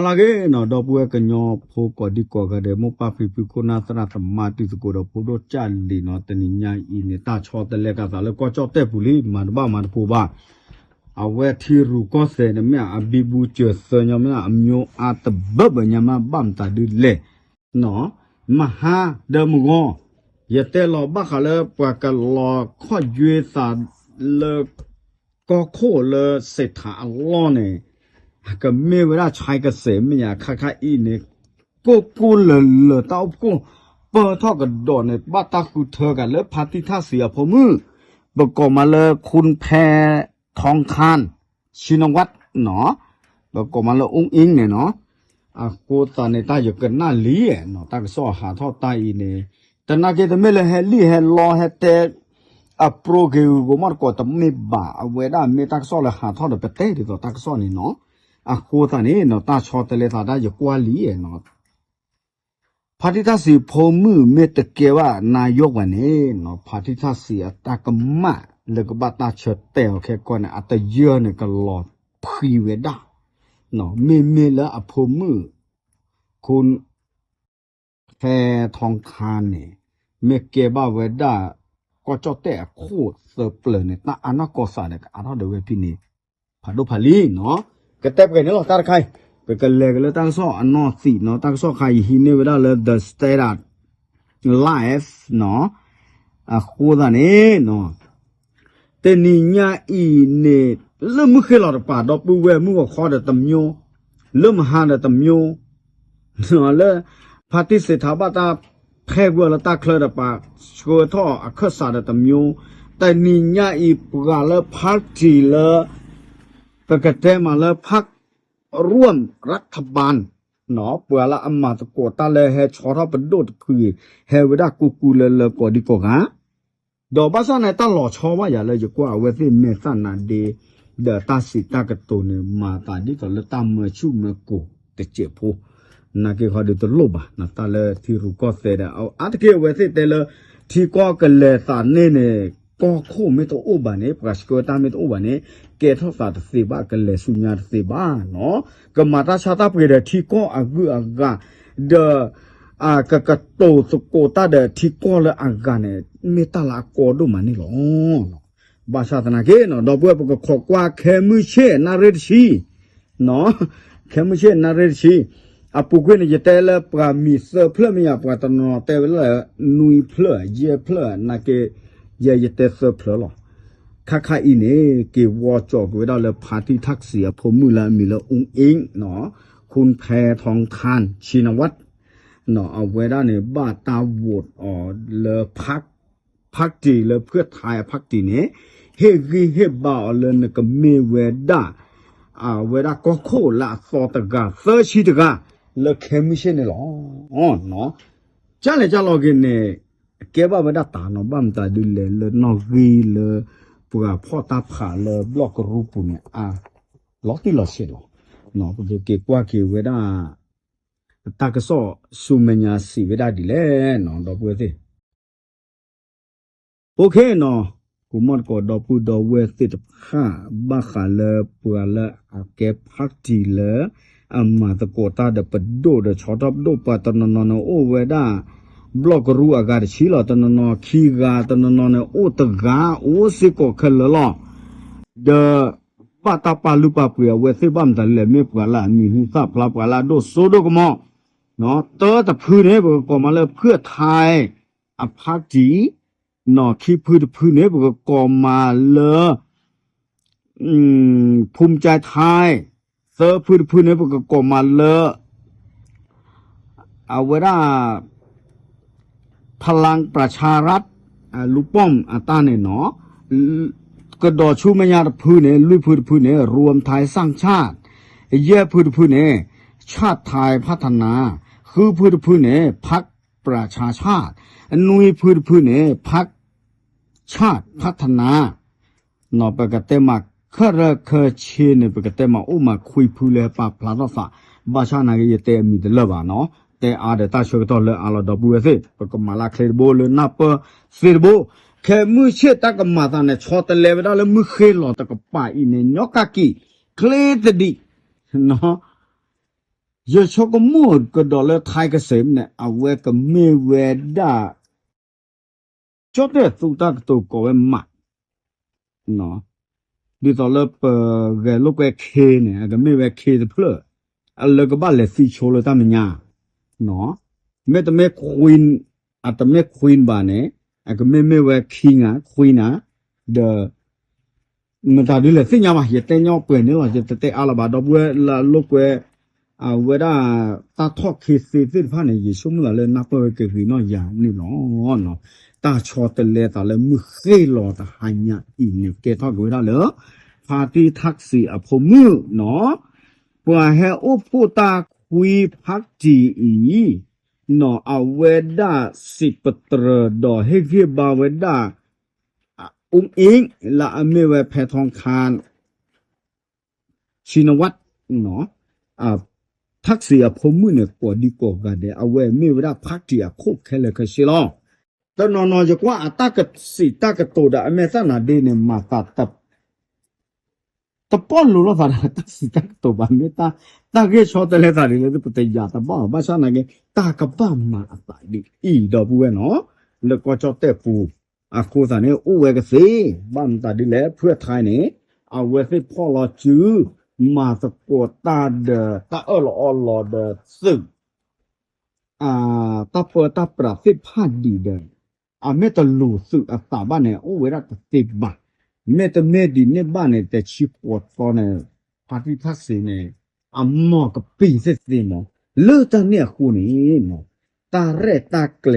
လာကေနော်တော့ပွဲကညောဖိုးကော်ဒီကော်ကတဲ့မောပပီပီကိုနာသနာသမာတိစကိုတော့ဖိုးတော့ကြလီနော်တနိညာဤနေတာချောတလက်ကသာလေကောကြောက်တဲ့ဘူးလေမန်ဘာမန်ဖိုးပါအဝဲထီရူကောဆယ်နမြအဘီဘူးကျဆညမအမျိုးအတဘဘညမဘမ်တာဒီလေနော်မဟာဒမဂောယတဲလောဘခလေပွားကလောခွတ်ရွေးသာလေကောခိုလေစေထာအလောနေကမေဝရချိုင်ကစေမညာခခအီနေကိုလလတောက်ကိုပေါ်ထောက်ကဒေါ်နေဘတ်တခုထောကလေပါတိသစီအဖို့မှုဘကောမလေခွန်ဖဲทองคานชินวัตเนาะแล้วก็มาละองอิงเนี่ยเนาะกูตอนในตาอยู่กันหน้าลีเนาะตาก็สอหาทอตาอีเนี่ยแต่นาเกตไม่เลยเฮลีเฮลอเฮเตโปรเกลกูมันก็ตไม่บ่าเวด้าไม่ตาก็สอเลยหาทอดไปเตะดีต่อตาก็สอนี่เนาะกูตอนนี้เนาะตาชอตเลยตาได้อยู่กว่าลีเนาะพาทิทัศน์พอมือเมตเกว่านายกวันนี้เนาะพาทิทัศน์ตากมาแล้วก็บัตรเฉดเตลแค่ก่อนอัตเยอะเนี่ยก็หลอดพีเวด้าเนาะเมแล้วอภมือคุณแพทองคานเนี่ยเมเกบ้าเวด้าก็เจ้าแต่โคตรเซอร์เปลเนี่ยตาอันนั้นก็สาเนี่ยอันนั้นเดี๋ยวพี่นี่ผ่านดูผ่านลีเนาะก็เต็มกันเนี่ยหรอตาใครไปกันเลยก็เลยตั้งซ้ออันนอสีเนาะตั้งซ้อใครหินเนี่ยเวด้าเลย the standard life เนาะคู่ตานี่เนาะแต่นี่เนี่ยอีเนี่ยเริ่มไม่เคยหลอดป่าดอกปูเวมือว่าคอเดตำโยเริ่มหาเดตำโยเนาะเลยพาทิเสถาบัตาแพกว่าละตาเคลดป่าชัวท่ออักษรเดตำโยแต่นี่เนี่ยอีปกาละพักจีละปกติมาละพักร่วมรัฐบาลเนาะเปล่าอัมมาตะโกตาเลยเฮชอร์เป็นโดดคือเฮเวดากูเลยกอดีกว่าดอกบ้านในตลอดชอบว่าอย่าเลยจะกว่าเวทีเมสันนาเดเดตาสิตากระตุนมาตาดีก็เลยตามเมื่อชูเมื่อกูแต่เจ็บพูนักเกี่ยวกับตัวลบนักตาเลยที่รู้ก็เสด็จเอาอันที่เวทีแต่เลยที่ก็กันเลยตาเนี่ยก็คู่ไม่ต้องอุบาเนี่ยประชาชนตามไม่ต้องอุบาเนี่ยเกิดทศาสตร์สีบ้ากันเลยสุญญาสีบ้าเนาะก็มาตาชาตาเปลี่ยนที่ก็อากุอากาเดก็โตสโกตาเดที่ก็เลยอากาเนี่ยไม่ตาละกอดูมันนี่หรอบาชาตนาเกเนาะดอกบัวปกขอกว่าแค่มือเช่นาเรชีเนาะแค่มือเช่นาเรชีปุกเวนี่จะเตลปรามีเซอร์เพลมีปราตนอเตลนุยเพลเยเพลนาเกเยเตเซอร์เพลหรอข้าอีเนี่ยเกวอจอกเวลาเลยพาที่ทักเสียพมือละมีละองเองเนาะคุณแพทองคานชินวัตรเนาะเอาเวลาเนี่ยบ้าตาโหวตเลยพักจีเลยเพื่อไทยพักจีเนี่ยเฮบ้าเลยเนี่ยก็มีเวลาเวลาก็โคละสอตกาเซอร์ชิตกาเลยเข้มไม่ใช่เนี่ยหรอเนาะจ้าเลยจ้าเรากินเนี่ยเก็บว่าเวลาตาเนาะบ้ามตาดูเลยนอกกีเลยพวกพ่อตาผ่าเลยบล็อกรูปเนี่ยล็อกที่เราเสร็จหรอเนาะพวกเก็บว่าเก็บเวลาตากระสอสุเมญาสีเวลาดีแล้วเนาะดอกบัวสิโอเคเนาะกูมันก็ดอกปูดอกเวสิตข้าบ้าขาเลยปัวเลยเก็บพักจีเลยมาตะโกตาเดปโดเดชอดับโดปะตนนโอเวด้าบล็อกรูอากาศชิลตนนขีกาตนนโอตกาโอสิโกเคลลอเดปาตาปาลุปาเปียเวสิบัมตะเลเมปะละมีหุซาพลาปะละโดโซโดกมอเนาะเตอแต่พื้นเนี่ยก็มาเลยเพื่อไทยพักจีเนาะขี้พื้นเนี่ยก็มาเลยภูมิใจไทยเซอร์พื้นเนี่ยก็มาเลยเอาเวลาพลังประชารัฐลูกป้อมตาเนี่ยเนาะกระโดดชูไม่ยาพื้นเนี่ยลุยพื้นเนี่ยรวมไทยสร้างชาติเย่พื้นเนี่ยชาติไทยพัฒนาคือพื้นเนี่ยพรรคประชาชาตินุยพื้นเนี่ยพรรคชาติพัฒนาเนาะปกติมาเคยเชียนปกติมามาคุยพูดเลยปะพลาดสะบ้าชาตินายเตมีเดลบ้าเนาะแต่เดตาช่วยตัวเลยเราดับบัวสิปกมาลาเคยโบเลยนับเสียโบแค่มือเชื่อตากมาตาเนี่ยชอตเลวได้เลยมือเคยหล่อตากป่าอินเนี่ยนกกีเคลตดีเนาะ ยชก็มูดก็ดอลไทยเกษมเนี่ยเอาไว้ก็ไม่เวด้าจอดเด็ดสุดตากตัวก็เว้หมัดเนาะดีต่อเลยเปิดแกลูกแกเคเนี่ยก็ไม่เวเคจะเพลออะไรก็บ้านเลยสิโชว์เลยตามเนี่ยเนาะไม่แต่ไม่ควีนอาจจะไม่ควีนบ้านเนี่ยก็ไม่เวคิงอ่ะควีนอ่ะเดอมันตาดีเลยสิเนี่ยมาเหตุแต่เนี่ยเปิดเนี่ยว่าจะแต่อะไรบ้าดอกเวละลูกเวเวลาตาทอกเคสสิผ่านเนี่ยชั่วโมงละนับไปก็คือน้อยอย่างนี่เนาะเนาะตาชอตเลยตาเลยมือเขี้หลอตาหายเนี่ยอีเนี่ยเกทอกเวลาเลยพาที่ทักษิอภมือเนาะปว่าให้อุปตาคุยพักจีอีเนาะเอาเวดาสิปตรดอให้เรียบาเวดาอิงละอเมเวแพทองคารชินวัตรเนาะทักษิอภมือเนี่ยกว่าดีกว่ากันเดเอาเวไม่เวลาพักจีอะคุกแค่เลยก็สิลองแต่นอนจะกว่าตากสิตากโตดาอเมซานาเดเนี่ยมาตาตับตะป้อนรู้แล้วว่าตาสิตากโตบันเนี่ยตาเกชอตเลตาดิเลยปฏิญาตบ้าบ้าชานาเกตากบ้ามาตาดิอีดอกบัวเนาะแล้วก็จอเตปูอาคูสาเนี่ยอู้เวกสิบ้านตาดิแลเพื่อไทยเนี่ยเอาเวสิพ่อรอจื้อมาสะกดตาเดตาลอเดซึ่งตาเปิดตาปราสิพาดีเดเมตาลูสึตาบ้านเนี่ยอู้เวรัตติบะเมตาเมดีเนี่ยบ้านเนี่ยแต่ชิปวดตอนเนี่ยพาที่ทักษิณเนี่ยหมอกับปีเสร็จสิหมอเลือดเนี่ยคู่นี้เนาะตาเรตาเกล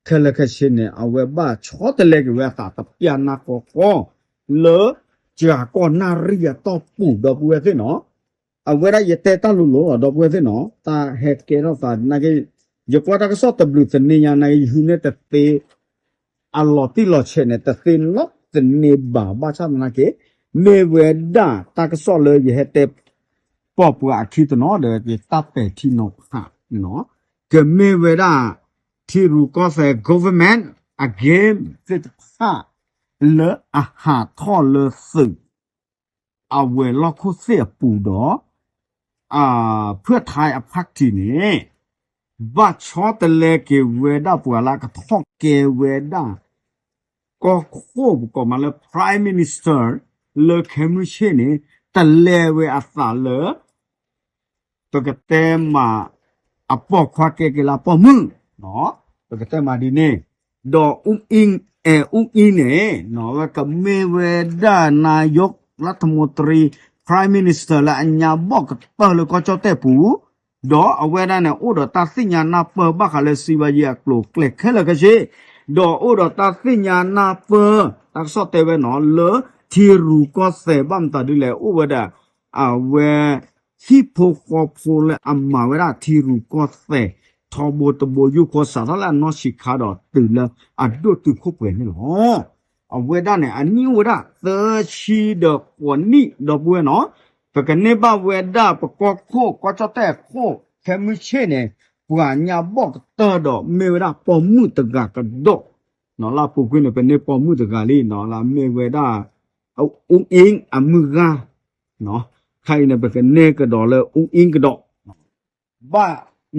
เคลเคชินเนี่ยเอาไว้บ้าชอตเล็กเวตาตะเปียนาโกโกเลอจากก่อนนาเรียต่อปู่ดอกเวสิเนาะเอาเวลาเยเตตาลุโลดอกเวสิเนาะตาเฮดเกเนาะตานาเกยกว่าตากสอตบลุสเนี่ยในยูเนตเตอัลลอติลอเชเนตสินลอตเนบาบาชานาเกเมเวดาตากสอเลยเยเตปอปัวอาคิตเนาะเดเยตาเปทิโนฮะเนาะเกเมเวดาที่รู้ก็เซ government again เจตฮะเลออาหาท่อเลอสึกเอาเวลอคุเสียปูดอเพื่อไทยอภักทีนี้บัดชอตเลเกเวดาปัวลากทอกเกเวดาก็ควบก็มาเลย prime minister เลอเคมิเชนี่แต่เลเวอาสาเลอตัวกเตมาปอกควาเกเกลาปอมึงเนาะตัวกเตมาดีเน่ดออิงเนี่ยเนาะว่ากับเมเวดานายกรัฐมนตรี prime minister ละอัญญาบอกกับเตอเลยก็เจ้าเตปูดอเอาไว้ได้เนี่ยโอ้ดอตาสิญานาเปอบักอะไรสิวายากลูกเล็กแค่ละก็เชดอโอ้ดอตาสิญานาเปอตักสอเตเวเนาะเลอที่รู้ก็เสบัมตาดิแลโอ้เวดาเวฮิโปคอโฟเลอัมมาเวลาที่รู้ก็เสทอโบตโบยุโคสาทละนอชิคาดอตื่นแล้วดูตื่นคุกเวนี่หรอเอาเวดาเนี่ยอันนี้เวดาเตชีดอกวันนี้ดอกเวเนาะแต่กันเนี่ยบ้าเวดาประกอบโคก็จะแต่โคแค่ไม่เช่เนี่ยปวญญาบอกเตอดอกเมเวดาปอมือตะกากระดกเนาะลาปูกุเนี่ยเป็นเนี่ยปอมือตะกาลีเนาะลาเมเวดาเอาอิงมือกาเนาะใครเนี่ยเป็นเนี่ยกระดอกเลยอิงกระดอกบ้า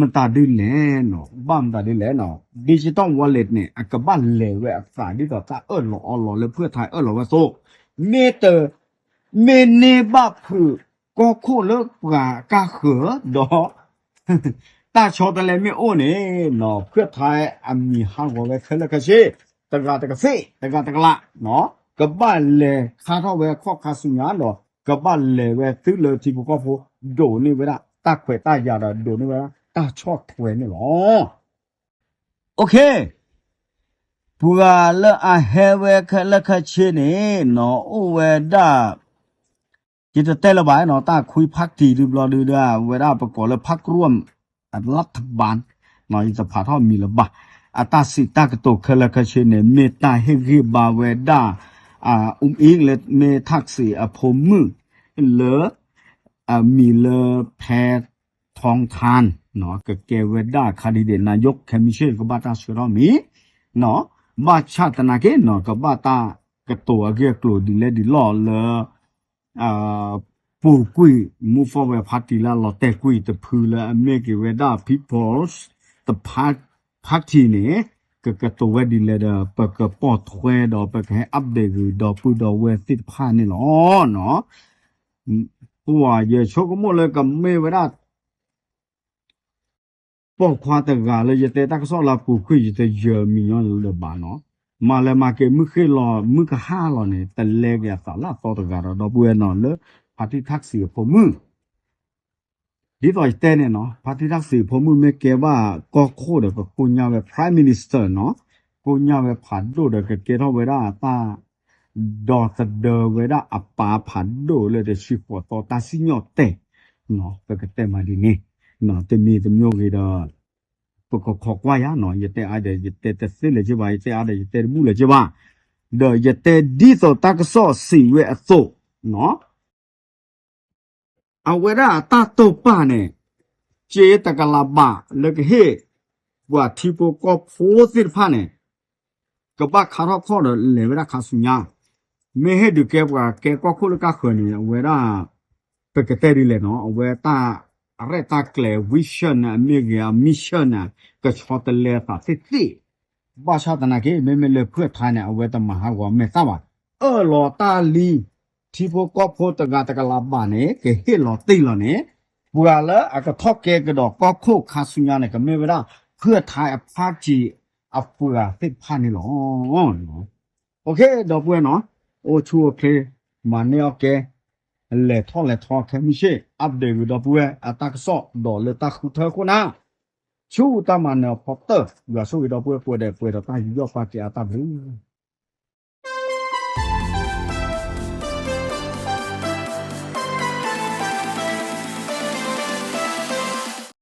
มันตาดิแลเนาะบ้ามตาดิแลเนาะดิจิตอลวอลเล็ตเนี่ยอักบ้านเลวอักษาที่ต่อตาหลอเลยเพื่อไทยหลอว่าโซเมเตอร์เมเนบับคือก็โคเลิกปลากาเขือดอตาชอตะเลไม่โอเนี่ยเนาะเพื่อไทยมีห้างว่าไว้เคลกะเชตะกาตะกะเซตะกาตะกะละเนาะกับบ้านเลคาเท่าเวข้อคาสุญญาเนาะกับบ้านเลเวตื้อเลยที่พวกเขาโดนี่เวลาตาเขวตายาดโดนี่เวลาตาชอบเขวนี่หรอโอเคปัวเลเฮเวเคลกะเชเนี่ยเนาะโอเวดาจิตเตละบายเนาะตาคุยพักทีดูรอดูด้วยเวลาประกอบแล้วพักร่วมรัฐบาลเนาะจะพาท่อมีละบะตาสิตากระโตเคละกะเชเนี่ยเมตาเฮริบาเวดาอิงเลเมทักษิพมือเลมีเลแพทองทานเนาะกับเกเวดาคาดิเดนายกเคมิเชลก็บาตาสุรามีเนาะบาชาตนาเกเนาะกับบาตากระโตเกกลัวดิเลดิลอเล ปูกุยมูฟอร์เวพาร์ตี้ละลอแต่กุยแต่พูละอเมริกาเวด้า people's the party เนี่ยก็ตัวเวดีเลยเด้อปะก็ปอดถวยดอกปะก็ให้อัปเดตคือดอกปูดอกเวสิพานี่หรอเนาะปัวเยอะชกหมดเลยกับเมเวด้าปอกควาตะกาเลยจะแต่ตักซอลาปูคุยจะเยอะมีย้อนเลยบาเนาะมาเลยมาเกมึกเคยรอมึกก็ห้ารอเนี่ยแต่เล็กอย่าสาระต่อตะการดอกบัวเนาะเลยพาที่ทักษิณผมมึงดีต่ออีกแต่เนี่ยเนาะพาที่ทักษิณผมมึงไม่เก็บว่าก็โคตรแบบกูยาวแบบ prime minister เนาะกูยาวแบบผันดูเด็กเกทเอาไว้ได้ตาดอสเดอไว้ได้อัปปาผันดูเลยจะชิฟต์ต่อตาสิญญาเตเนาะแต่ก็แต่มาดีนี่เนาะแต่มีแต่โยกีดอปกขอกว่าyaเนาะยแต่อะไรยแต่เสเลยจิบ่ายแต่อะไรยแต่มูเลยจิบ่าเดอยแต่ดีต่อตากซอสิเวอโซเนาะเอาเวลาตาโตป้าเนี่ยเจตกะลาบะแล้วก็เฮว่าที่พวกก็โพสิพาเนี่ยก็บ้าคาราข้อเลยเวลาคาสุญญาไม่ให้ดูแกว่าแกก็คุลกาขวนี่เวลาเปกเตอรีเลยเนาะเวลาอะไรตาเกลวิชั่นนะมีเกียมิชชั่นนะก็ชอบแต่เลตาสิบ้าชาตินะเกไม่เลยเพื่อไทยเนี่ยเวลามหากว่าไม่ทราบว่าหลอตาลีที่พวกก็โพตกาตกลาบาเนี่ยเกเฮหลอตีหลอเนี่ยบัวละอากาทอกเกกระดอกก็โคคาสุญญาเนี่ยก็ไม่เวลาเพื่อไทยพาจีอัปปัวติดพันนี่หรอโอเคดอกบัวเนาะโอชัวเคมันเนี่ยโอเคเลยทอแค่ไม่ใช่อัปเดตดอกบัวอัตราสอบดอกเลยตาคุเธอคนน่ะชูตามันเนี่ยพอเตอร์อย่าสู้ดอกบัวปวดเด็กปวดตาอยู่ยอดปากเกียร์ตาบลู